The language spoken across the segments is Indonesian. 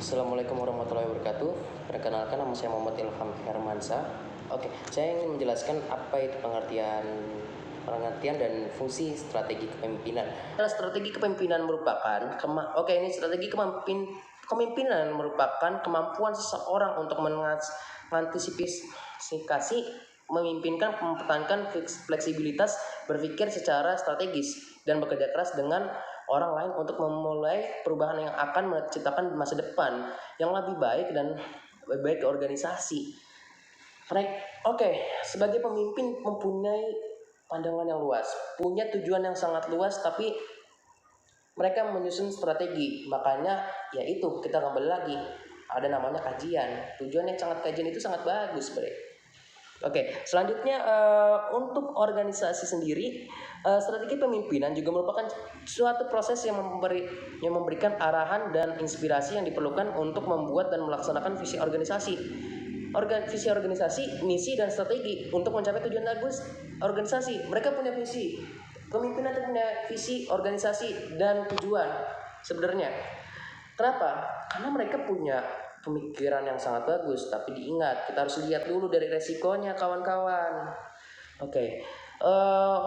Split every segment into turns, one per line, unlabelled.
Assalamualaikum warahmatullahi wabarakatuh. Perkenalkan, nama saya Muhammad Ilham Hermansa. Oke, saya ingin menjelaskan apa itu pengertian dan fungsi strategi kepemimpinan. Strategi kepemimpinan merupakan kepemimpinan merupakan kemampuan seseorang untuk mengantisipasi, memimpinkan, mempertahankan fleksibilitas, berpikir secara strategis, dan bekerja keras dengan orang lain untuk memulai perubahan yang akan menciptakan masa depan yang lebih baik dan lebih baik ke organisasi. Sebagai pemimpin mempunyai pandangan yang luas, punya tujuan yang sangat luas, tapi mereka menyusun strategi. Makanya yaitu kita kembali lagi, ada namanya kajian. Kajian itu sangat bagus, Bre. Selanjutnya untuk organisasi sendiri, strategi pemimpinan juga merupakan suatu proses yang memberikan arahan dan inspirasi yang diperlukan untuk membuat dan melaksanakan visi organisasi, misi dan strategi untuk mencapai tujuan organisasi. Mereka punya visi, pemimpinan itu punya visi organisasi dan tujuan sebenarnya. Kenapa? Karena mereka punya pemikiran yang sangat bagus, tapi diingat kita harus lihat dulu dari resikonya, kawan-kawan.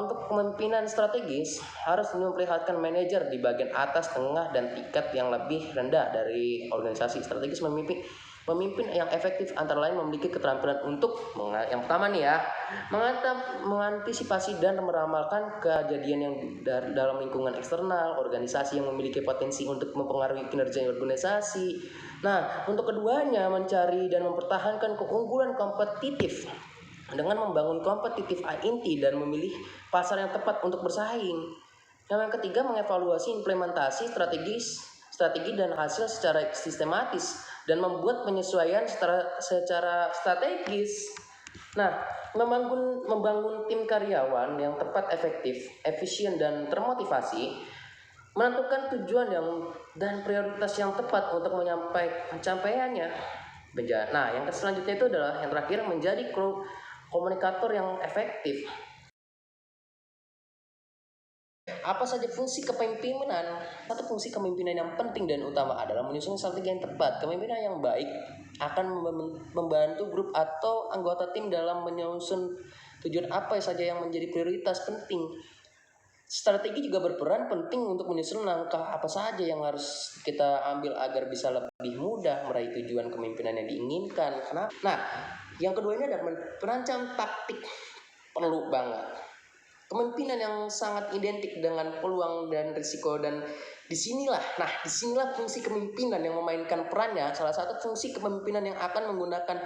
Untuk kepemimpinan strategis harus memperlihatkan manajer di bagian atas, tengah, dan tingkat yang lebih rendah dari organisasi. Strategis pemimpin yang efektif antara lain memiliki keterampilan untuk yang pertama nih ya, mengantisipasi dan meramalkan kejadian yang dalam lingkungan eksternal organisasi yang memiliki potensi untuk mempengaruhi kinerja organisasi. Nah, untuk keduanya, mencari dan mempertahankan keunggulan kompetitif dengan membangun kompetitif inti dan memilih pasar yang tepat untuk bersaing. Yang ketiga, mengevaluasi implementasi strategi dan hasil secara sistematis dan membuat penyesuaian secara strategis. Nah, membangun tim karyawan yang tepat, efektif, efisien, dan termotivasi, menentukan tujuan dan prioritas yang tepat untuk pencapaiannya. Nah, yang selanjutnya itu adalah yang terakhir, menjadi komunikator yang efektif. Apa saja fungsi kepemimpinan? Satu fungsi kepemimpinan yang penting dan utama adalah menyusun strategi yang tepat. Kepemimpinan yang baik akan membantu grup atau anggota tim dalam menyusun tujuan apa saja yang menjadi prioritas penting. Strategi juga berperan penting untuk menyusun langkah apa saja yang harus kita ambil agar bisa lebih mudah meraih tujuan kepemimpinan yang diinginkan. Nah, yang kedua ini adalah merancang taktik. Perlu banget. Kepemimpinan yang sangat identik dengan peluang dan risiko, dan disinilah fungsi kepemimpinan yang memainkan perannya. Salah satu fungsi kepemimpinan yang akan memudahkan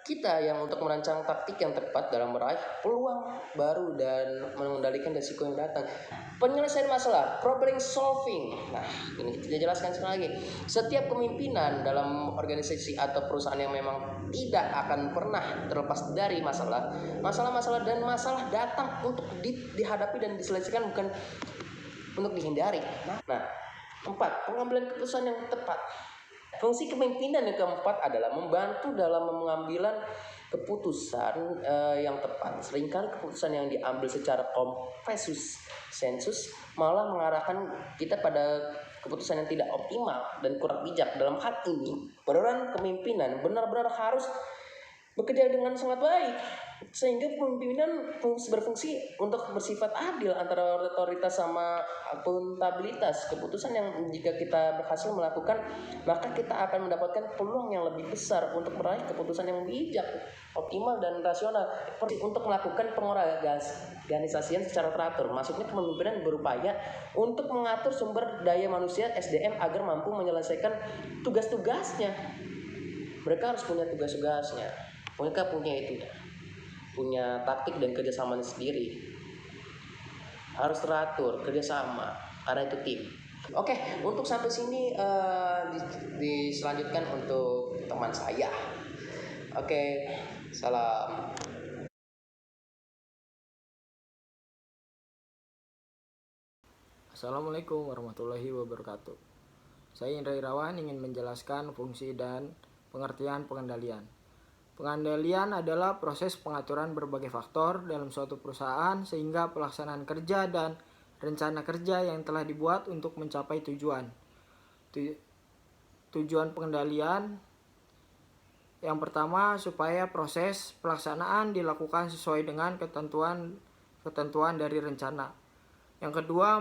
kita yang untuk merancang taktik yang tepat dalam meraih peluang baru dan mengendalikan risiko yang datang. Penyelesaian masalah, problem solving. Nah, ini kita jelaskan sekali lagi. Setiap kepemimpinan dalam organisasi atau perusahaan yang memang tidak akan pernah terlepas dari masalah datang untuk dihadapi dan diselesaikan, bukan untuk dihindari. Nah, 4. Pengambilan keputusan yang tepat. Fungsi kepemimpinan yang keempat adalah membantu dalam mengambil keputusan yang tepat. Seringkali keputusan yang diambil secara konsensus malah mengarahkan kita pada keputusan yang tidak optimal dan kurang bijak. Dalam hal ini, peran kepemimpinan benar-benar harus bekerja dengan sangat baik, sehingga kepemimpinan berfungsi untuk bersifat adil antara otoritas sama akuntabilitas. Keputusan yang jika kita berhasil melakukan, maka kita akan mendapatkan peluang yang lebih besar untuk meraih keputusan yang bijak, optimal, dan rasional. Untuk melakukan pengorganisasian secara teratur, maksudnya kepemimpinan berupaya untuk mengatur sumber daya manusia SDM agar mampu menyelesaikan tugas-tugasnya. Mereka harus punya tugas-tugasnya. Mereka punya taktik dan kerjasamanya sendiri. Harus teratur, kerjasama, karena itu tim. Untuk sampai sini diselanjutkan untuk teman saya. Salam.
Assalamualaikum warahmatullahi wabarakatuh. Saya Indra Irawan ingin menjelaskan fungsi dan pengertian pengendalian. Pengendalian adalah proses pengaturan berbagai faktor dalam suatu perusahaan sehingga pelaksanaan kerja dan rencana kerja yang telah dibuat untuk mencapai tujuan. tujuan pengendalian yang pertama, supaya proses pelaksanaan dilakukan sesuai dengan ketentuan dari rencana. Yang kedua,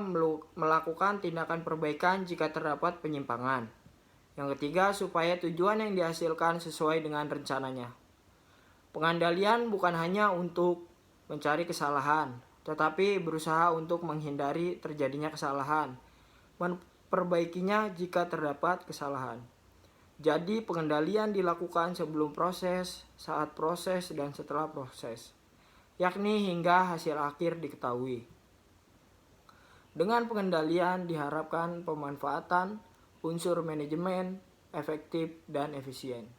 melakukan tindakan perbaikan jika terdapat penyimpangan. Yang ketiga, supaya tujuan yang dihasilkan sesuai dengan rencananya. Pengandalian bukan hanya untuk mencari kesalahan, tetapi berusaha untuk menghindari terjadinya kesalahan, memperbaikinya jika terdapat kesalahan. Jadi pengendalian dilakukan sebelum proses, saat proses, dan setelah proses, yakni hingga hasil akhir diketahui. Dengan pengendalian diharapkan pemanfaatan unsur manajemen efektif dan efisien.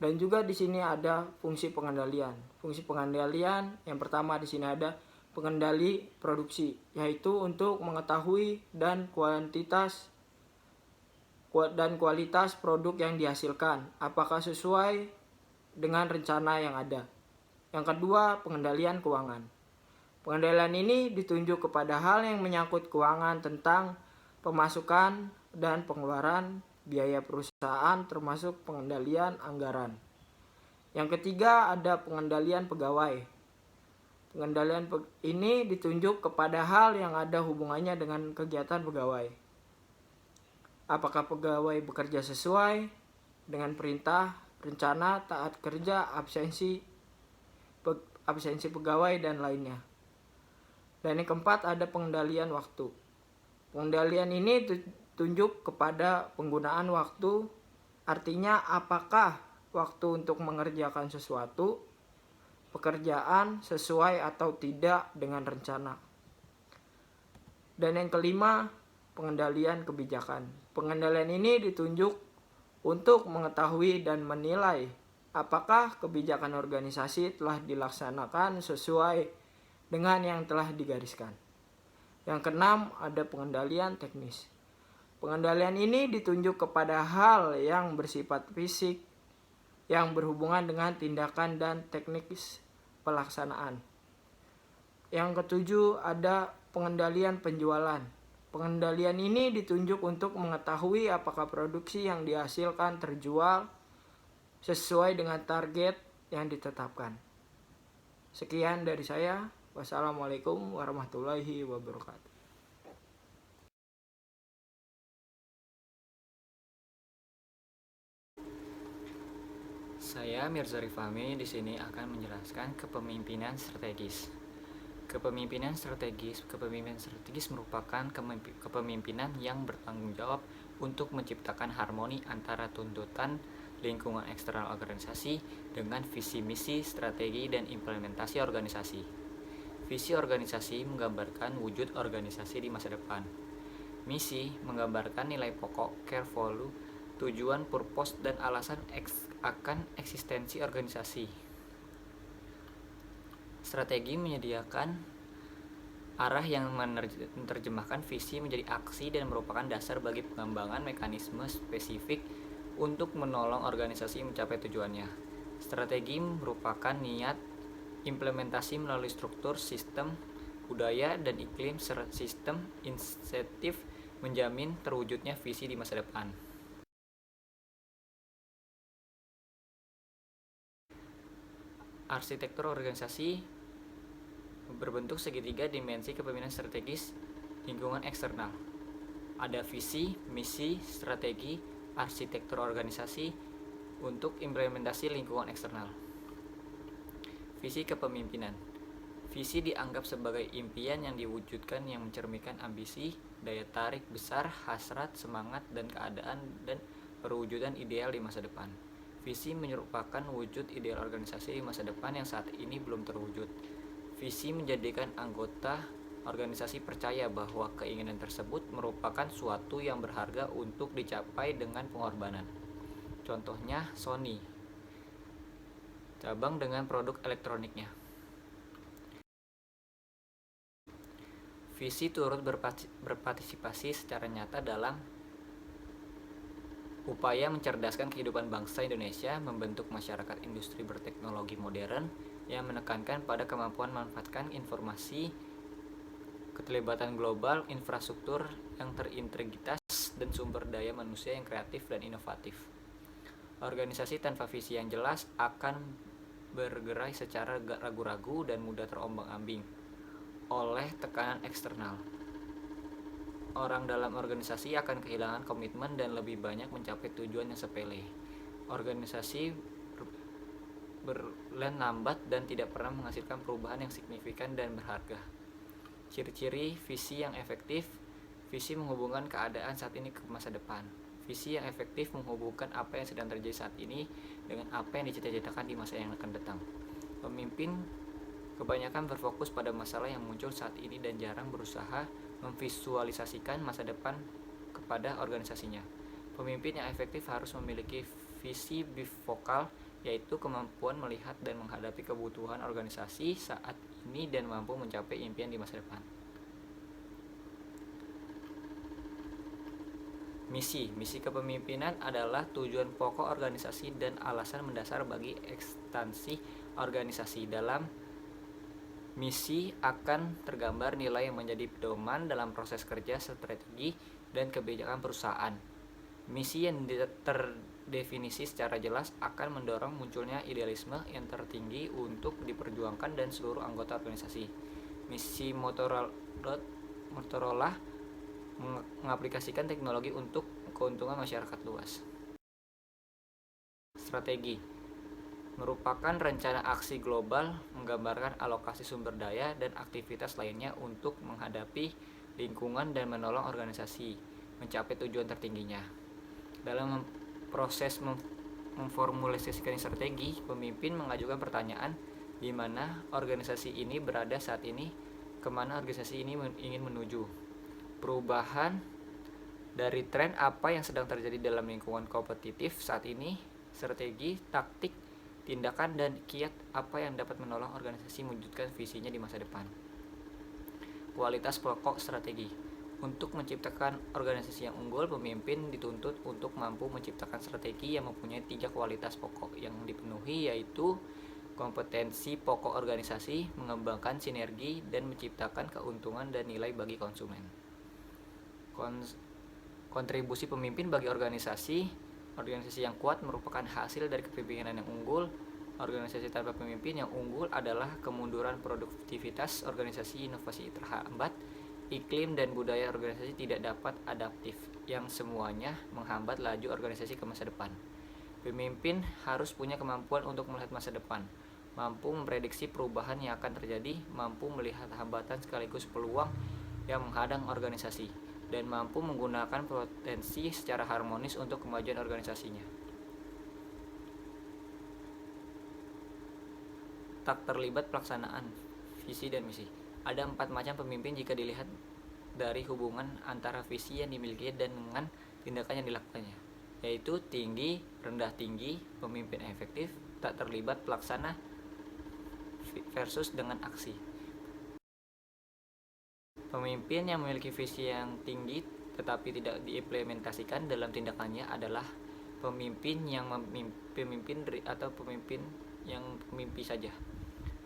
Dan juga di sini ada fungsi pengendalian. Fungsi pengendalian yang pertama di sini ada pengendali produksi, yaitu untuk mengetahui dan kualitas produk yang dihasilkan, apakah sesuai dengan rencana yang ada. Yang kedua, pengendalian keuangan. Pengendalian ini ditunjuk kepada hal yang menyangkut keuangan tentang pemasukan dan pengeluaran biaya perusahaan, termasuk pengendalian anggaran. Yang ketiga, ada pengendalian pegawai. Pengendalian ini ditunjuk kepada hal yang ada hubungannya dengan kegiatan pegawai. Apakah pegawai bekerja sesuai dengan perintah, rencana, taat kerja, absensi pegawai, dan lainnya. Dan yang keempat, ada pengendalian waktu. Pengendalian ini ditunjuk kepada penggunaan waktu, artinya apakah waktu untuk mengerjakan sesuatu pekerjaan sesuai atau tidak dengan rencana. Dan yang kelima, pengendalian kebijakan. Pengendalian ini ditunjuk untuk mengetahui dan menilai apakah kebijakan organisasi telah dilaksanakan sesuai dengan yang telah digariskan. Yang keenam, ada pengendalian teknis. Pengendalian ini ditunjuk kepada hal yang bersifat fisik yang berhubungan dengan tindakan dan teknis pelaksanaan. Yang ketujuh, ada pengendalian penjualan. Pengendalian ini ditunjuk untuk mengetahui apakah produksi yang dihasilkan terjual sesuai dengan target yang ditetapkan. Sekian dari saya. Wassalamualaikum warahmatullahi wabarakatuh.
Saya Mirza Rifami di sini akan menjelaskan kepemimpinan strategis. Kepemimpinan strategis merupakan kepemimpinan yang bertanggung jawab untuk menciptakan harmoni antara tuntutan lingkungan eksternal organisasi dengan visi misi, strategi, dan implementasi organisasi. Visi organisasi menggambarkan wujud organisasi di masa depan. Misi menggambarkan nilai pokok, core value, tujuan, purpose, dan alasan akan eksistensi organisasi. Strategi menyediakan arah yang menerjemahkan visi menjadi aksi dan merupakan dasar bagi pengembangan mekanisme spesifik untuk menolong organisasi mencapai tujuannya. Strategi merupakan niat implementasi melalui struktur, sistem, budaya, dan iklim sistem insentif menjamin terwujudnya visi di masa depan. Arsitektur organisasi berbentuk segitiga dimensi kepemimpinan strategis lingkungan eksternal. Ada visi, misi, strategi, arsitektur organisasi untuk implementasi lingkungan eksternal. Visi kepemimpinan. Visi dianggap sebagai impian yang diwujudkan yang mencerminkan ambisi, daya tarik besar, hasrat, semangat, dan keadaan dan perwujudan ideal di masa depan. Visi merupakan wujud ideal organisasi di masa depan yang saat ini belum terwujud. Visi menjadikan anggota organisasi percaya bahwa keinginan tersebut merupakan suatu yang berharga untuk dicapai dengan pengorbanan. Contohnya Sony, cabang dengan produk elektroniknya. Visi turut berpartisipasi secara nyata dalam upaya mencerdaskan kehidupan bangsa Indonesia, membentuk masyarakat industri berteknologi modern yang menekankan pada kemampuan memanfaatkan informasi keterlibatan global, infrastruktur yang terintegritas, dan sumber daya manusia yang kreatif dan inovatif. Organisasi tanpa visi yang jelas akan bergerak secara ragu-ragu dan mudah terombang-ambing oleh tekanan eksternal. Orang dalam organisasi akan kehilangan komitmen dan lebih banyak mencapai tujuan yang sepele. Organisasi berjalan lambat dan tidak pernah menghasilkan perubahan yang signifikan dan berharga. Ciri-ciri visi yang efektif. Visi menghubungkan keadaan saat ini ke masa depan. Visi yang efektif menghubungkan apa yang sedang terjadi saat ini dengan apa yang dicita-citakan di masa yang akan datang. Pemimpin kebanyakan berfokus pada masalah yang muncul saat ini dan jarang berusaha memvisualisasikan masa depan kepada organisasinya. Pemimpin yang efektif harus memiliki visi bifokal, yaitu kemampuan melihat dan menghadapi kebutuhan organisasi saat ini dan mampu mencapai impian di masa depan. Misi kepemimpinan adalah tujuan pokok organisasi dan alasan mendasar bagi ekstensi organisasi. Dalam misi akan tergambar nilai yang menjadi pedoman dalam proses kerja, strategi, dan kebijakan perusahaan. Misi yang terdefinisi secara jelas akan mendorong munculnya idealisme yang tertinggi untuk diperjuangkan dan seluruh anggota organisasi. Misi Motorola mengaplikasikan teknologi untuk keuntungan masyarakat luas. Strategi merupakan rencana aksi global menggambarkan alokasi sumber daya dan aktivitas lainnya untuk menghadapi lingkungan dan menolong organisasi mencapai tujuan tertingginya. Dalam proses memformulasikan strategi, pemimpin mengajukan pertanyaan di mana organisasi ini berada saat ini, kemana organisasi ini ingin menuju. Perubahan dari tren apa yang sedang terjadi dalam lingkungan kompetitif saat ini, strategi, taktik, tindakan, dan kiat apa yang dapat menolong organisasi mewujudkan visinya di masa depan. Kualitas pokok strategi. Untuk menciptakan organisasi yang unggul, pemimpin dituntut untuk mampu menciptakan strategi yang mempunyai 3 kualitas pokok yang dipenuhi, yaitu kompetensi pokok organisasi, mengembangkan sinergi, dan menciptakan keuntungan dan nilai bagi konsumen. Kontribusi pemimpin bagi organisasi yang kuat merupakan hasil dari kepemimpinan yang unggul. Organisasi tanpa pemimpin yang unggul adalah kemunduran produktivitas organisasi, inovasi terhambat, iklim dan budaya organisasi tidak dapat adaptif, yang semuanya menghambat laju organisasi ke masa depan. Pemimpin harus punya kemampuan untuk melihat masa depan, mampu memprediksi perubahan yang akan terjadi, mampu melihat hambatan sekaligus peluang yang menghadang organisasi, dan mampu menggunakan potensi secara harmonis untuk kemajuan organisasinya. Tak terlibat pelaksanaan visi dan misi. Ada 4 macam pemimpin jika dilihat dari hubungan antara visi yang dimiliki dan dengan tindakan yang dilakukannya, yaitu tinggi, rendah tinggi, pemimpin efektif, tak terlibat pelaksana versus dengan aksi. Pemimpin yang memiliki visi yang tinggi tetapi tidak diimplementasikan dalam tindakannya adalah pemimpin yang pemimpin yang memimpi saja.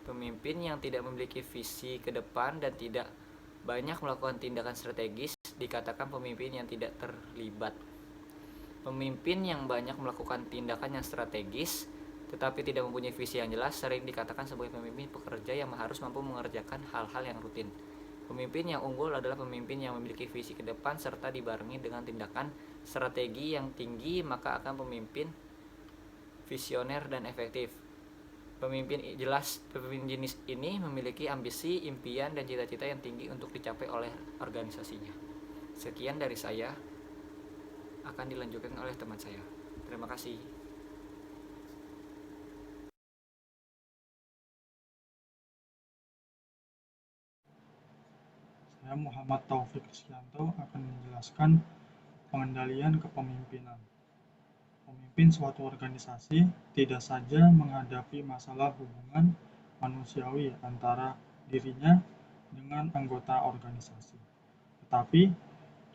Pemimpin yang tidak memiliki visi ke depan dan tidak banyak melakukan tindakan strategis dikatakan pemimpin yang tidak terlibat. Pemimpin yang banyak melakukan tindakan yang strategis tetapi tidak mempunyai visi yang jelas sering dikatakan sebagai pemimpin pekerja yang harus mampu mengerjakan hal-hal yang rutin. Pemimpin yang unggul adalah pemimpin yang memiliki visi ke depan serta dibarengi dengan tindakan strategi yang tinggi, maka akan pemimpin visioner dan efektif. Pemimpin jenis ini memiliki ambisi, impian, dan cita-cita yang tinggi untuk dicapai oleh organisasinya. Sekian dari saya, akan dilanjutkan oleh teman saya. Terima kasih.
Saya Muhammad Taufik Risyanto akan menjelaskan pengendalian kepemimpinan. Pemimpin suatu organisasi tidak saja menghadapi masalah hubungan manusiawi antara dirinya dengan anggota organisasi, tetapi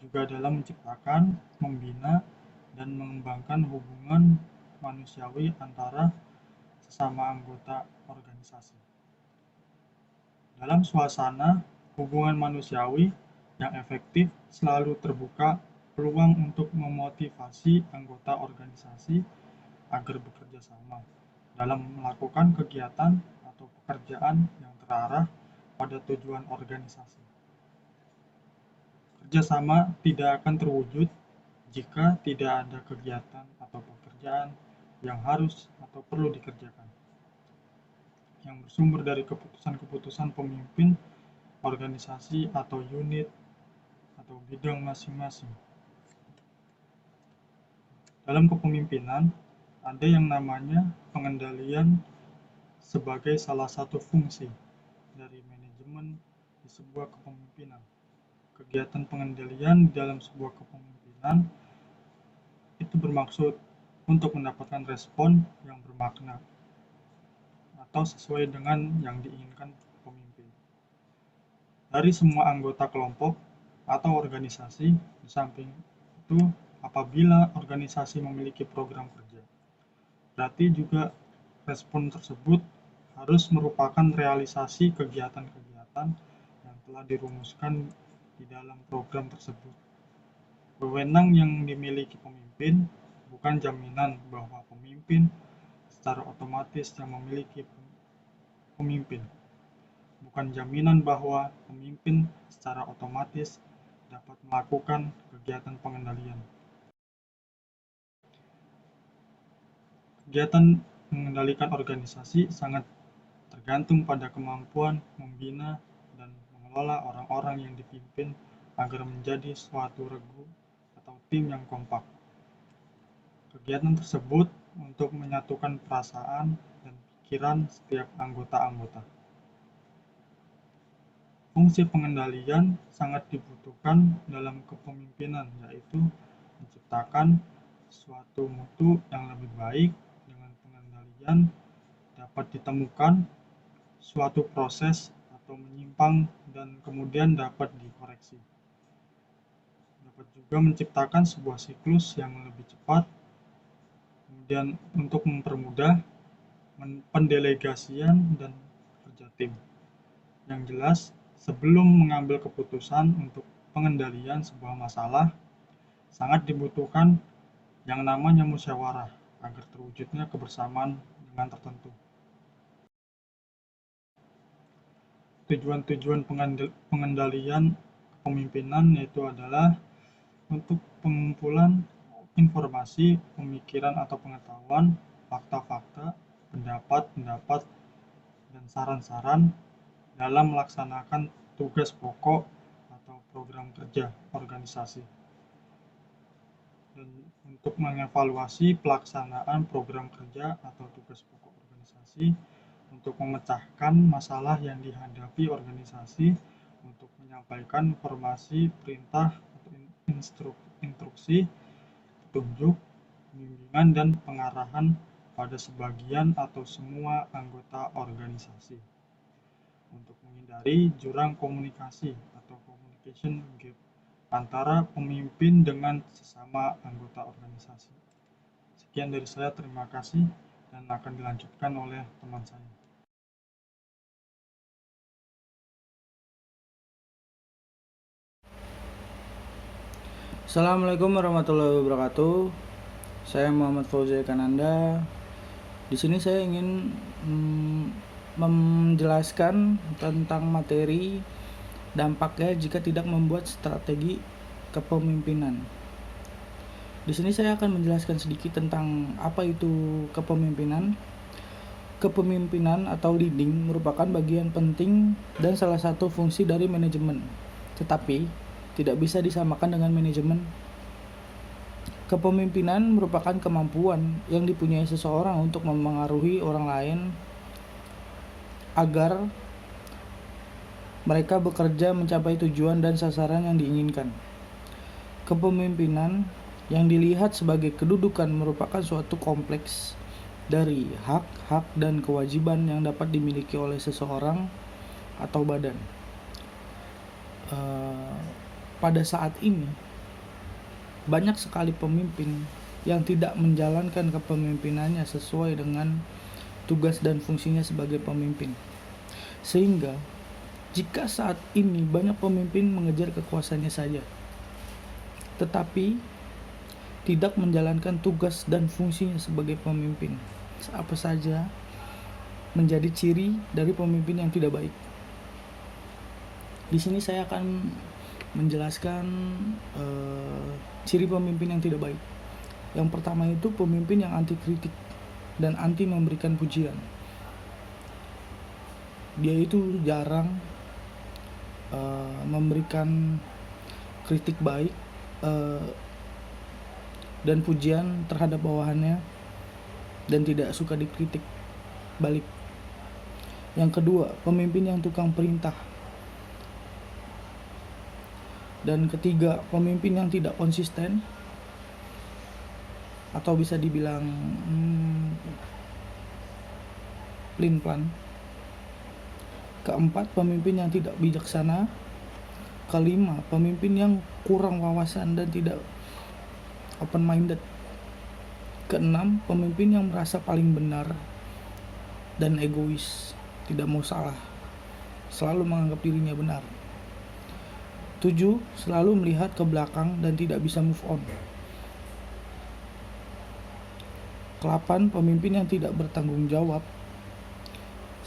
juga dalam menciptakan, membina, dan mengembangkan hubungan manusiawi antara sesama anggota organisasi. Dalam suasana Hubungan manusiawi yang efektif selalu terbuka peluang untuk memotivasi anggota organisasi agar bekerja sama dalam melakukan kegiatan atau pekerjaan yang terarah pada tujuan organisasi. Kerjasama tidak akan terwujud jika tidak ada kegiatan atau pekerjaan yang harus atau perlu dikerjakan, yang bersumber dari keputusan-keputusan pemimpin organisasi atau unit atau bidang masing-masing. Dalam kepemimpinan, ada yang namanya pengendalian sebagai salah satu fungsi dari manajemen di sebuah kepemimpinan. Kegiatan pengendalian di dalam sebuah kepemimpinan itu bermaksud untuk mendapatkan respon yang bermakna atau sesuai dengan yang diinginkan pemimpin dari semua anggota kelompok atau organisasi. Di samping itu, apabila organisasi memiliki program kerja, berarti juga respon tersebut harus merupakan realisasi kegiatan-kegiatan yang telah dirumuskan di dalam program tersebut. Wewenang yang dimiliki pemimpin bukan jaminan bahwa pemimpin secara otomatis yang memiliki pemimpin. Bukan jaminan bahwa pemimpin secara otomatis dapat melakukan kegiatan pengendalian. Kegiatan mengendalikan organisasi sangat tergantung pada kemampuan membina dan mengelola orang-orang yang dipimpin agar menjadi suatu regu atau tim yang kompak. Kegiatan tersebut untuk menyatukan perasaan dan pikiran setiap anggota-anggota. Fungsi pengendalian sangat dibutuhkan dalam kepemimpinan, yaitu menciptakan suatu mutu yang lebih baik. Dengan pengendalian dapat ditemukan suatu proses atau menyimpang dan kemudian dapat dikoreksi. Dapat juga menciptakan sebuah siklus yang lebih cepat. Kemudian untuk mempermudah pendelegasian dan kerja tim. Yang jelas, sebelum mengambil keputusan untuk pengendalian sebuah masalah, sangat dibutuhkan yang namanya musyawarah agar terwujudnya kebersamaan dengan tertentu. Tujuan-tujuan pengendalian kepemimpinan yaitu adalah untuk pengumpulan informasi, pemikiran atau pengetahuan, fakta-fakta, pendapat-pendapat, dan saran-saran dalam melaksanakan tugas pokok atau program kerja organisasi. Dan untuk mengevaluasi pelaksanaan program kerja atau tugas pokok organisasi, untuk memecahkan masalah yang dihadapi organisasi, untuk menyampaikan informasi, perintah, atau instruksi, petunjuk, bimbingan, dan pengarahan pada sebagian atau semua anggota organisasi. Untuk menghindari jurang komunikasi atau communication gap antara pemimpin dengan sesama anggota organisasi. Sekian dari saya, terima kasih, dan akan dilanjutkan oleh teman saya.
Assalamualaikum warahmatullahi wabarakatuh. Saya Muhammad Fauzi Kananda. Di sini saya ingin menjelaskan tentang materi dampaknya jika tidak membuat strategi kepemimpinan. Di sini saya akan menjelaskan sedikit tentang apa itu kepemimpinan. Kepemimpinan atau leading merupakan bagian penting dan salah satu fungsi dari manajemen, tetapi tidak bisa disamakan dengan manajemen. Kepemimpinan merupakan kemampuan yang dipunyai seseorang untuk memengaruhi orang lain agar mereka bekerja mencapai tujuan dan sasaran yang diinginkan. Kepemimpinan yang dilihat sebagai kedudukan merupakan suatu kompleks dari hak-hak dan kewajiban yang dapat dimiliki oleh seseorang atau badan. Pada saat ini, banyak sekali pemimpin yang tidak menjalankan kepemimpinannya sesuai dengan tugas dan fungsinya sebagai pemimpin, sehingga
Jika saat ini banyak pemimpin mengejar kekuasaannya saja, tetapi tidak menjalankan tugas dan fungsinya sebagai pemimpin, apa saja menjadi ciri dari pemimpin yang tidak baik. Di sini saya akan menjelaskan ciri pemimpin yang tidak baik. Yang pertama itu pemimpin yang anti kritik dan anti memberikan pujian. Dia itu jarang memberikan kritik baik dan pujian terhadap bawahannya, dan tidak suka dikritik balik. Yang kedua, pemimpin yang tukang perintah. Dan ketiga, pemimpin yang tidak konsisten atau bisa dibilang pelin-pelan. Keempat, pemimpin yang tidak bijaksana. Kelima, pemimpin yang kurang wawasan dan tidak open minded. Keenam, pemimpin yang merasa paling benar dan egois, tidak mau salah, selalu menganggap dirinya benar. 7, selalu melihat ke belakang dan tidak bisa move on. 8, pemimpin yang tidak bertanggung jawab.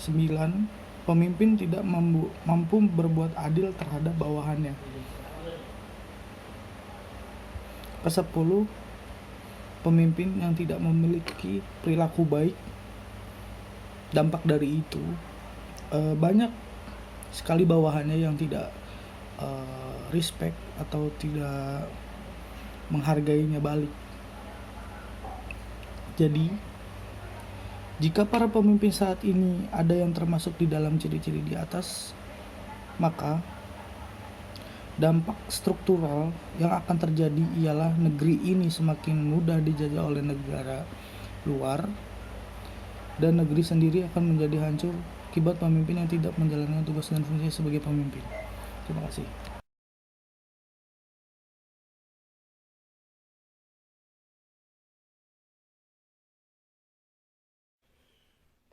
9, pemimpin tidak mampu berbuat adil terhadap bawahannya. Ke-10, pemimpin yang tidak memiliki perilaku baik. Dampak dari itu banyak sekali bawahannya yang tidak respect atau tidak menghargainya balik. Jadi, jika para pemimpin saat ini ada yang termasuk di dalam ciri-ciri di atas, maka dampak struktural yang akan terjadi ialah negeri ini semakin mudah dijajah oleh negara luar, dan negeri sendiri akan menjadi hancur akibat pemimpin yang tidak menjalankan tugas dan fungsinya sebagai pemimpin. Terima kasih.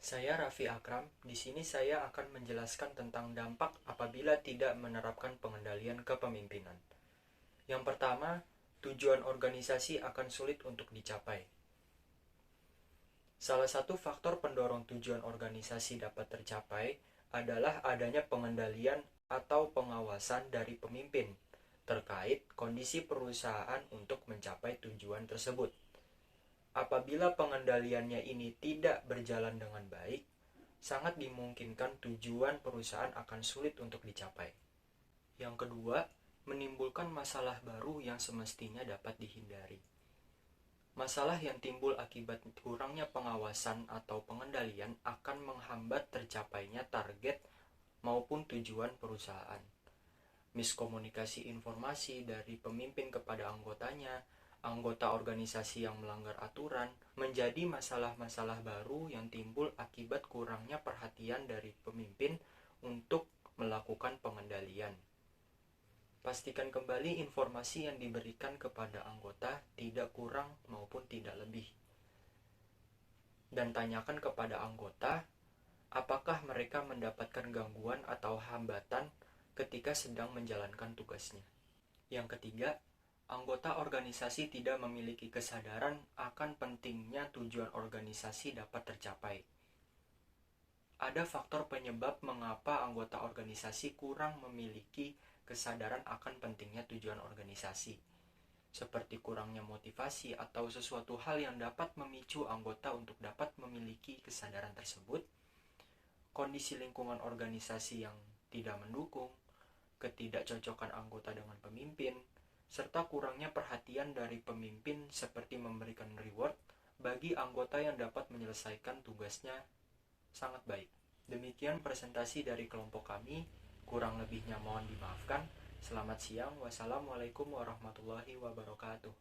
Saya Raffi Akram. Di sini saya akan menjelaskan tentang dampak apabila tidak menerapkan pengendalian kepemimpinan. Yang pertama, tujuan organisasi akan sulit untuk dicapai. Salah satu faktor pendorong tujuan organisasi dapat tercapai adalah adanya pengendalian atau pengawasan dari pemimpin terkait kondisi perusahaan untuk mencapai tujuan tersebut. Apabila pengendaliannya ini tidak berjalan dengan baik, sangat dimungkinkan tujuan perusahaan akan sulit untuk dicapai. Yang kedua, menimbulkan masalah baru yang semestinya dapat dihindari. Masalah yang timbul akibat kurangnya pengawasan atau pengendalian akan menghambat tercapainya target maupun tujuan perusahaan. Miskomunikasi informasi dari pemimpin kepada anggotanya, anggota organisasi yang melanggar aturan, menjadi masalah-masalah baru yang timbul akibat kurangnya perhatian dari pemimpin untuk melakukan pengendalian. Pastikan kembali informasi yang diberikan kepada anggota tidak kurang maupun tidak lebih. Dan tanyakan kepada anggota apakah mereka mendapatkan gangguan atau hambatan ketika sedang menjalankan tugasnya. Yang ketiga, anggota organisasi tidak memiliki kesadaran akan pentingnya tujuan organisasi dapat tercapai. Ada faktor penyebab mengapa anggota organisasi kurang memiliki kesadaran akan pentingnya tujuan organisasi, seperti kurangnya motivasi atau sesuatu hal yang dapat memicu anggota untuk dapat memiliki kesadaran tersebut, kondisi lingkungan organisasi yang tidak mendukung, ketidakcocokan anggota dengan pemimpin, serta kurangnya perhatian dari pemimpin seperti memberikan reward bagi anggota yang dapat menyelesaikan tugasnya sangat baik. Demikian presentasi dari kelompok kami, kurang lebihnya mohon dimaafkan. Selamat siang, wassalamualaikum warahmatullahi wabarakatuh.